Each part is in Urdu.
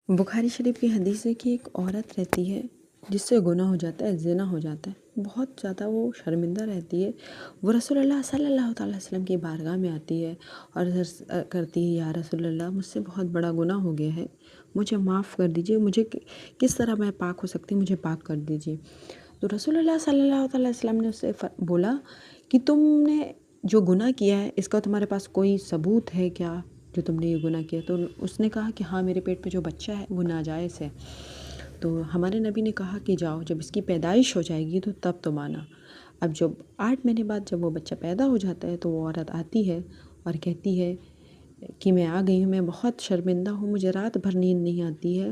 بخاری شریف کی حدیث ہے کہ ایک عورت رہتی ہے جس سے گناہ ہو جاتا ہے، زنا ہو جاتا ہے، بہت زیادہ وہ شرمندہ رہتی ہے۔ وہ رسول اللہ صلی اللہ تعالیٰ وسلم کی بارگاہ میں آتی ہے اور عرض کرتی ہے، یا رسول اللہ، مجھ سے بہت بڑا گناہ ہو گیا ہے، مجھے معاف کر دیجئے، مجھے کس طرح میں پاک ہو سکتی، مجھے پاک کر دیجئے۔ تو رسول اللہ صلی اللہ تعالیٰ وسلم نے اس سے بولا کہ تم نے جو گناہ کیا ہے اس کا تمہارے پاس کوئی ثبوت ہے کیا، جو تم نے یہ گناہ کیا؟ تو اس نے کہا کہ ہاں، میرے پیٹ پہ جو بچہ ہے وہ ناجائز ہے۔ تو ہمارے نبی نے کہا کہ جاؤ، جب اس کی پیدائش ہو جائے گی تو تب تم آنا۔ اب جب 8 مہینے بعد جب وہ بچہ پیدا ہو جاتا ہے تو وہ عورت آتی ہے اور کہتی ہے کہ میں آ گئی ہوں، میں بہت شرمندہ ہوں، مجھے رات بھر نیند نہیں آتی ہے،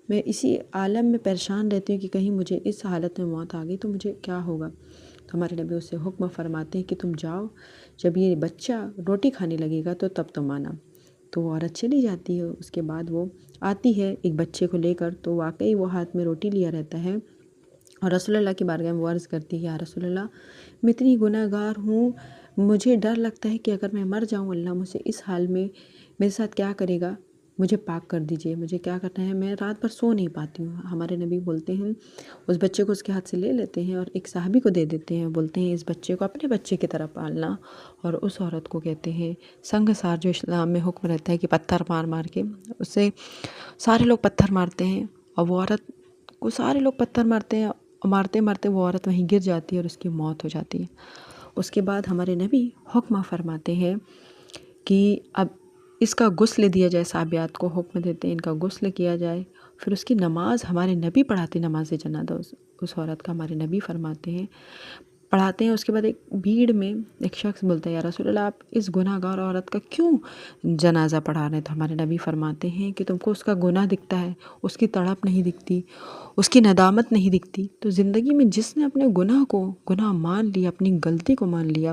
میں اسی عالم میں پریشان رہتی ہوں کہ کہیں مجھے اس حالت میں موت آ گئی تو مجھے کیا ہوگا۔ تو ہمارے نبی اسے حکم فرماتے ہیں کہ تم جاؤ، جب یہ بچہ روٹی کھانے لگے گا تو تب تم آنا۔ تو وہ عورت چلی جاتی ہے، اس کے بعد وہ آتی ہے ایک بچے کو لے کر، تو واقعی وہ ہاتھ میں روٹی لیا رہتا ہے اور رسول اللہ کی بارگاہ میں وہ عرض کرتی ہے، یا رسول اللہ، میں اتنی گناہ گار ہوں، مجھے ڈر لگتا ہے کہ اگر میں مر جاؤں، اللہ مجھے اس حال میں میرے ساتھ کیا کرے گا، مجھے پاک کر دیجئے، مجھے کیا کرنا ہے، میں رات بھر سو نہیں پاتی ہوں۔ ہمارے نبی بولتے ہیں، اس بچے کو اس کے ہاتھ سے لے لیتے ہیں اور ایک صحابی کو دے دیتے ہیں، بولتے ہیں اس بچے کو اپنے بچے کی طرح پالنا، اور اس عورت کو کہتے ہیں سنگسار، جو اسلام میں حکم رہتا ہے کہ پتھر مار مار کے اسے، سارے لوگ پتھر مارتے ہیں اور وہ عورت کو سارے لوگ پتھر مارتے ہیں، مارتے مارتے وہ عورت وہیں گر جاتی ہے اور اس کی موت ہو جاتی ہے۔ اس کے بعد ہمارے نبی حکم فرماتے ہیں کہ اب اس کا غسل دیا جائے، صحابیات کو حکم دیتے ہیں ان کا غسل کیا جائے، پھر اس کی نماز ہمارے نبی پڑھاتے، نماز جنازہ اس عورت کا ہمارے نبی فرماتے ہیں پڑھاتے ہیں۔ اس کے بعد ایک بھیڑ میں ایک شخص بولتا ہے، یا رسول اللہ، آپ اس گناہ گار عورت کا کیوں جنازہ پڑھا رہے ہیں؟ تو ہمارے نبی فرماتے ہیں کہ تم کو اس کا گناہ دکھتا ہے، اس کی تڑپ نہیں دکھتی، اس کی ندامت نہیں دکھتی۔ تو زندگی میں جس نے اپنے گناہ مان لیا، اپنی غلطی کو مان لیا،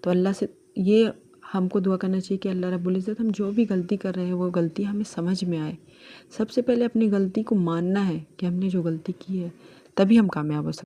تو اللہ سے یہ ہم کو دعا کرنا چاہیے کہ اللہ رب العزت، ہم جو بھی غلطی کر رہے ہیں وہ غلطی ہمیں سمجھ میں آئے۔ سب سے پہلے اپنی غلطی کو ماننا ہے کہ ہم نے جو غلطی کی ہے، تبھی ہم کامیاب ہو سکتے ہیں۔